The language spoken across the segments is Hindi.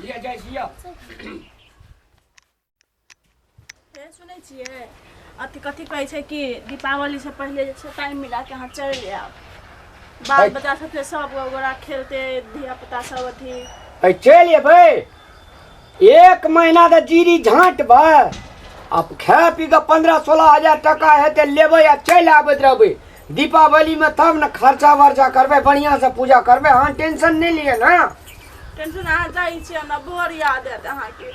ये जाय छियै ए सुनै छियै अथी कथी कहै छै कि दीपावली से पहले जे छै टाइम मिला के अहाँ चलि आयब बाल बच्चा सबके सब गोरा खेलते धिया पुता सब अथी चलि अयबै 1 महीना तऽ जीरी झाँटबै अब खाए पी के 15-16 हजार टका हेतै लेबै आ चलि आबैत रहबै दीपावली में तब न खर्चा वर्चा करबै बढ़िया से पूजा करबै अहाँ टेंशन नहीं लिए ना टेंशन अहाँ जाइ छियै हमरा बड़ याद आयत अहाँके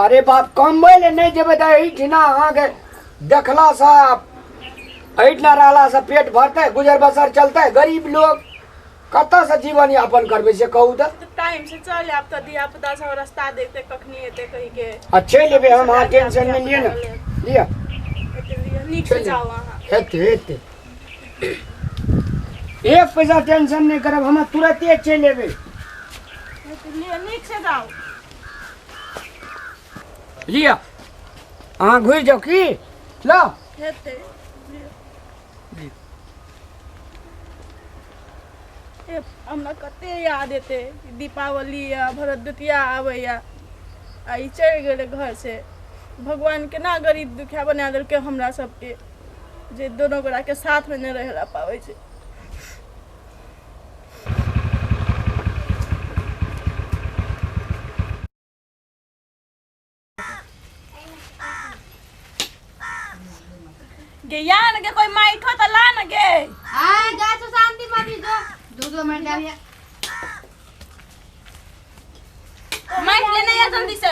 अरे बाप कमबै ले नहीं जेबै तऽ एहिठिना अहाँके देखला से एहिठिना रहला से पेट भरतै गुजर बसर चलतै गरीब लोग कतऽ से जीवन यापन करबै से कहू तऽ टाइम से चल आब तऽ धिया पुता सब रास्ता देखते कखनी एते कहि के अच्छे लेबै हम अहाँ टेंशन नहीं लिए ना लिया नीक से जाओ अहाँ हेतै हेतै एक पैसा टेंशन नहीं करब हम तुरंते चलि एबै नीक से जाओ लिया अहाँ घुरि जाउ की लो हेतै हमरा कते याद एतै दीपावली या भरदुतिया आबैया आ ई चलि गेलै घर से भगवान केना गरीब दुखिया बना देलकै हमरा सबके जे दोनों गोरा के साथ में नहीं रह ला पाबै छै गे या न गे कोई माइठो त ला न गे हां जा तो शांति मती जो 2 मिनट आ माइठ लेने या जल्दी से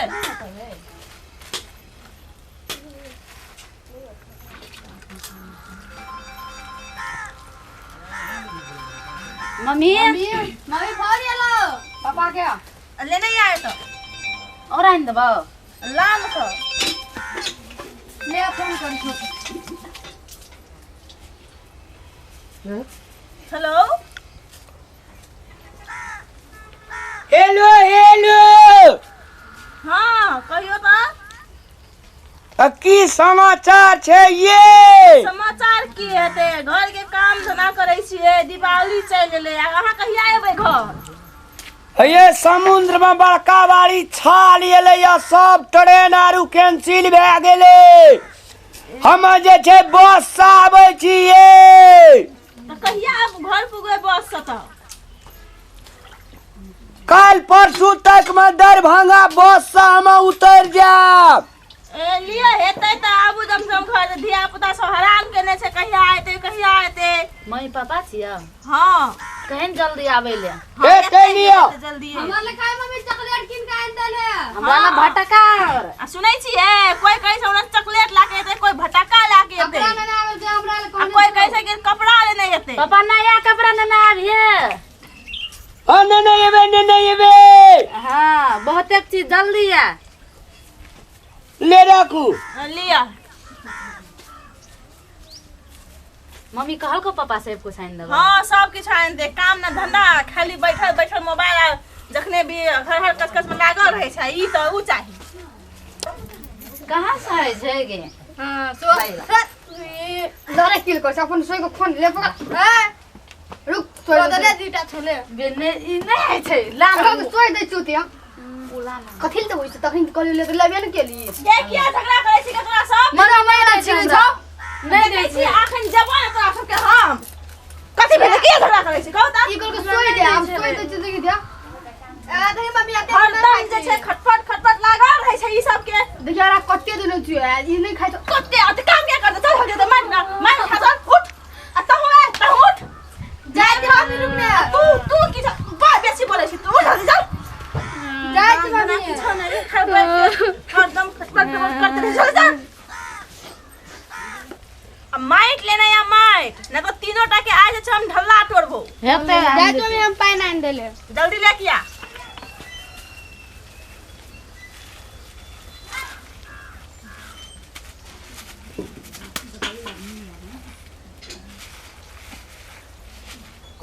मम्मी मम्मी फोन लो पापा क्या लेने ही आए तो और आइन दबो ला न तो ले फोन कर छो हेलो हेलो हेलो हाँ कहियो तो की समाचार छै ये समाचार की हेतै घर के काम धंधा करै छियै दीपावली चलि गेलै अहाँ कहिया एबै घर ये समुद्र में बड़का बारी छाल एलै या सब ट्रेन आरू कैंसिल भए गेलै हम जे छै बस से आबै छियै तऽ कहिया घर पुगबै बस से तऽ कल परसू तक में दरभंगा बस से हम उतर जाब लिए हेतै तऽ आबू दमदम घर धिया पुता सब हरान केने छै कहिया एतै मम्मी पापा छिया हाँ कहें जल्दी आवे ले एतै लियो जल्दी हमरा ले काय मम्मी चॉकलेट किन के आइन देले हमरा ले भटका आ सुनै छियै कोई कहै छै ओना चॉकलेट लाके एतै कोई भटका लाके एतै कपड़ा न आवे जे हमरा ले आ कोई कहै छै कि कपड़ा लेने एतै पापा नया कपड़ा न आविए नहीं एबे हां बहुत एक चीज जल्दी आ ले राखू लिया मम्मी कहल को पापा से कुछ आइन देबो हाँ सब किछ आइन दे काम ना धंधा खाली बैठल बैठल मोबाइल जखने भी घर कस में लागल रहे छै ई तो ऊ चाहिए कहां से है छै गे हां सो दरे किल को अपन सोई को फोन ले पका ए रुक सोई दे दीटा छले बेने ई नहीं है छै ला सोई दे चुतिया कथिल त होइछ तखन कल ले लेबे न के लिए देखिए झगड़ा करे छी तोरा सब मना मैना छिन छ नहीं दै छी अखन जवान तोरा सब के हम कथि भेले के झगड़ा करे छी कहू त ई कल को सोई दे हम सोई दे जिंदगी दे ए दे मम्मी आते हरदम जे छै खटपट लागल रहे छै ई सब के देखिया रा कत्ते दिन छु ई नहीं खाइ त कत्ते अत काम के करते चल हो जे मान खा चल उठ आ त उठ जाय दे हम रुक ने तू की बा बेसी बोले छी तू जल्दी चल जाय दे मम्मी नहीं खबर हरदम खटपट करते रहे चल जा अब माइट लेना या माइट ना तो तीनों टा के आज छै हम ढल्ला तोड़बो हेते जाय तो हम पाइन आइन देले जल्दी ले किया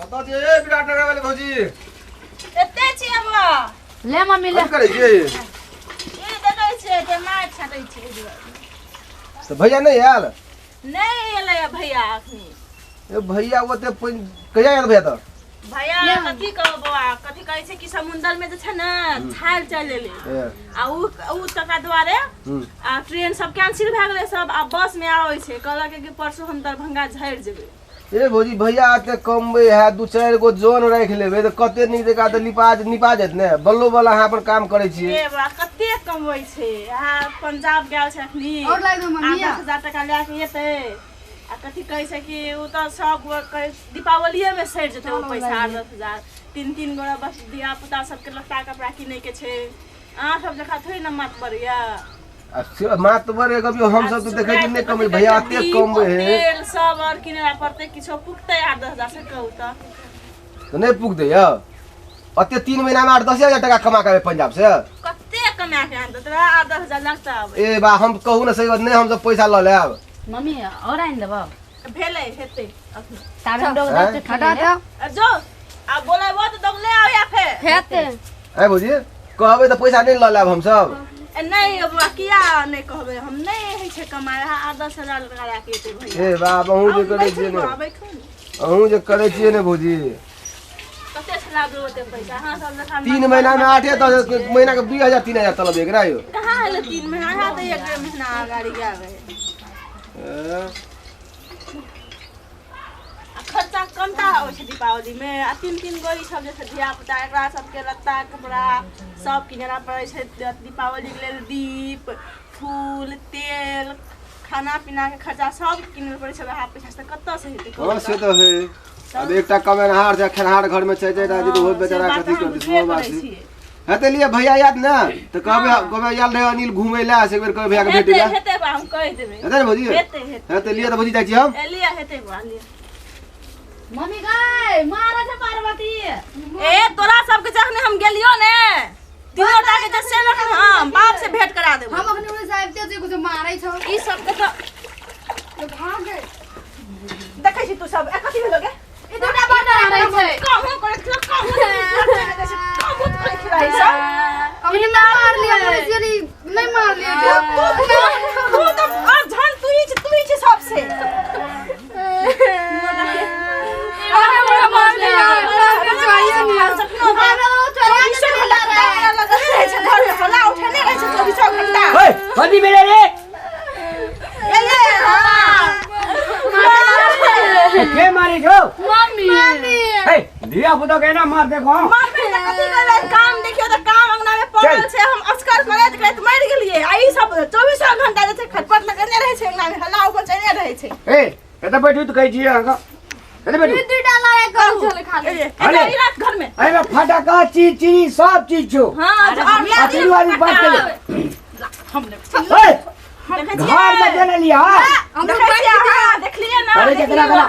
कत जे विराटनगर वाले भौजी एते छी अब ले मम्मी ले कथि करै छियै ई देखै छै जे माइट छाटै छै तो भैया नहीं आयल नहीं एलै भैया अखनी ए भैया ओते कहिया आयल भैया तो भैया कथी कहो बौआ कथी कहै छै कि समुद्र में जे छै ने छाल चल एले आ उ तका द्वारे आ ट्रेन सब कैंसिल भए गेलै सब आ बस में आबै छै कहलक कि परसों हम दरभंगा झैर जेबै ए भौजी भैया आते कमबै है 2-4 गो जोन राख लेबै त कते नीक जका त निपा जेत ने बल्लो वाला अहाँ अपन काम करै छियै ए बा कते कमबै छै आ पंजाब गेल छै अखनी और लाइ दो मम्मी 10,000 टका ले के एतै आ कथी कहै छै कि उ त सब दीपावलीए में सड़ जेतै ओ पैसा 10,000 3 गोरा बस दिया पुता सबके लत्ता कपड़ा किनै के छै अहाँ सब जका थोड़ी न मत बढ़िया मातबर कभी हम सब तो देखे कि नहीं कमै भैया आते कमबै है तेल सब और किनेला पड़तै किछो पुगतै 8-10,000 से कहू तो नहीं पुगतै य अते 3 महीना में 8-10,000 टका कमा के पंजाब से कते कमा के आनत तोरा 8-10,000 लगता ए बा हम कहू ना सही बात नहीं हम सब पैसा ल लेब मम्मी और आइन देबो भेलै हेतै अखनी ताबे डोग दे हटा दे जो आ बोलैबो त दगले आ या फेर हेते ए भौजी कहबै त पैसा नहीं ल लेब हम सब नहीं अब किया नहीं कहबे हम नहीं है छै कमाए 10,000 टका ला के एतै भैया ए बा अहूँ जे करै छियै ने अहूँ जे करै छियै ने भौजी कते छला दो ओते पैसा हां सब लखा 3 महीना में 8-10 महीना के 2,000 3,000 तलब एकरा यो कहां है 3 महीना है तो 1 महीना गाड़ी आ गए खर्चा कमता होइ छै दीपावली में आ 3 गोरी सब जे छै धिया पुता एकरा सबके लत्ता कपड़ा सब किनेला पड़ै छै दीपावली के लेल दीप फूल तेल खाना पीना के खर्चा सब किने पड़ै छै वहाँ पैसा से कत्ता से हेतै हां से तो है अब एकटा कमेनहार जे खेनहार घर में छै राजी तो हो बेचारा कथी करतै सो बात है हेते लिए भैया याद ना तो कहबे याद रहे अनिल घुमै ला से एक बेर कहबे भैया के भेटै ला हेतै बा हम कह देबै हेते ने भौजी हेते लिए तो भौजी जाइ छी हम लिया हेतै बा लिया मम्मी गई मारा छै पार्वती ए तोरा सबके जखने हम गेलियो ने तीनोटा के जसे न हम बाप से भेंट करा देबो हम अखनी उड़े साहब ते कुछ मारै छौ ई सब के तो भाग गए देखै छी तू सब ए कथि भेलो गे ई दुटा बड़ा मारै छै कहूं करे कहूं करे खिलाई सब अभी ना मार लिया पुलिस नहीं मार लिया तू तो अब झन तू ही छ सबसे अरे बड़ा मार लिया चाहिए नहीं सपनो चोरी लगा रहे छै घर में फला उठने रहे छै 24 घंटा ओए बंदी मेरे रे ले के मारी छो मम्मी हे दिया पुतो के ना मार देखो मार पे कथि करे काम देखियो त काम अंगना में पड़ल छै हम अस्कर करैत करैत मर गेलिए आ ई सब 24 घंटा जे छै खटपट लगने रहे छै अंगना में हल्ला ऊपर चढ़े रहे छै ए एत बैठू तो कहै छी अहाँ एत बैठू ई दुटा लड़ाई कर चले खाली अरे ई रात घर में अरे फटाका चीज चीनी सब चीज छो हां अथी वाली बात के हमने ए घर में देने लिया हम देख लिए ना अरे जकरा करा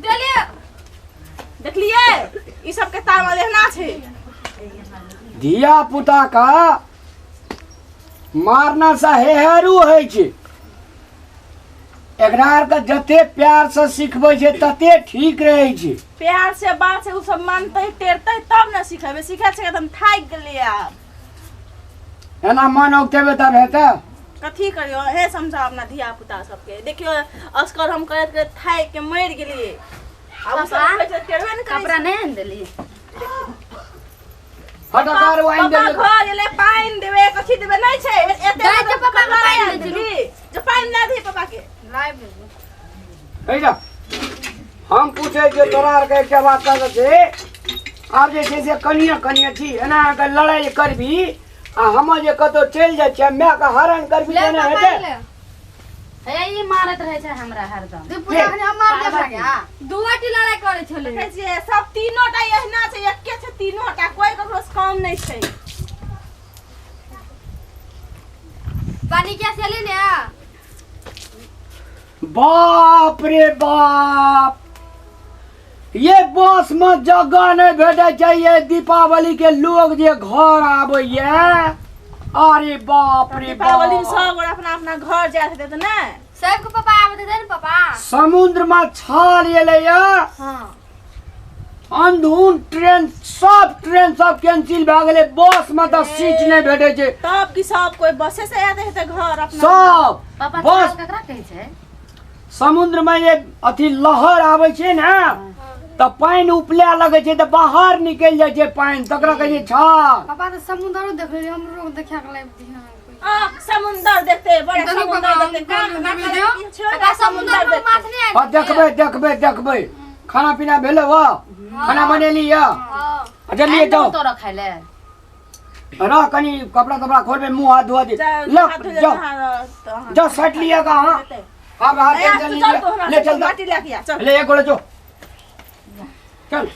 चलिए देख लिए ई सब के तार में लेना छै धिया पुता का मारना सा हेहरू है छै एकरा के जते प्यार से सिखबै छै तते ठीक रहै छै प्यार से बात से उ सब मानतै टेरतै तब ना सिखेबे सिखै छै एकदम थाक गेलिए आब एना मन औतेबे तब हेतै कथी करियो हे समझा अपना धिया पुता सबके देखियो अस्कर हम करत करत थाक के मर गेलिए अब सब टेरबे न कपड़ा नहीं आन देली फटाका वाइन दे पापा घर ले पाइन देबे कथी देबे नहीं छै एते जाय छै पापा के पाइन दे देबी जो पाइन दे दी पापा के लाई हे जा हम पूछे जे तोरा आर के एकटा बात कर छै आब जे छै से कनिया छी एना के लड़ाई करबी आ हम जे कतो चल जाय छै मैं के हरण करबी ले केना पापा हेतै ले हे ई मारत रहे छै हमरा हरदम दे पूरा हम मार दे भाग्या दुआटी लड़ाई करे छले देखै छियै सब तीनोटा एहना छै एके छै तीनोटा कोई ककरो से कम नहीं छै पानी क्या चले ने बाप रे बाप ये बस में जगह नहीं भेटे चाहिए दीपावली के लोग जे घर आबे अरे बाप रे दीपावली में बाप सब गोरा अपना अपना घर जात हेतै त नै सबको पापा आवे दे न पापा समुद्र में छाल एले हां अंधुन ट्रेन सब कैंसिल भ गेले बस में तो सीट नहीं भेटे छै तब की सब कोई बसे से आते हेतै घर अपना सब पापा बस ककरा कहै छै समुद्र में ये अथी लहर आवे छै ना तो पानी उपले लगे छे तो बाहर निकल जाए छे पानी तकरा कहे छा पापा तो समुद्र देख ले हम लोग देखा के लाइव ध्यान समुंदर देखते बड़े दोनों समुंदर पापा देखते हम काम ना वीडियो करे पापा समुद्र में माछ नहीं आए देखबे देखबे देखबे खाना पीना भेले वा खाना बनेली या हां चलिए जाओ तो रखाय ले रह कनी कपड़ा कपड़ा खोल में मुंह हाथ धोआ दे लो जाओ जाओ शर्ट लिएगा हां अब हाथ चल ले चल माटी लेके आ चल ले एक गोले जो चल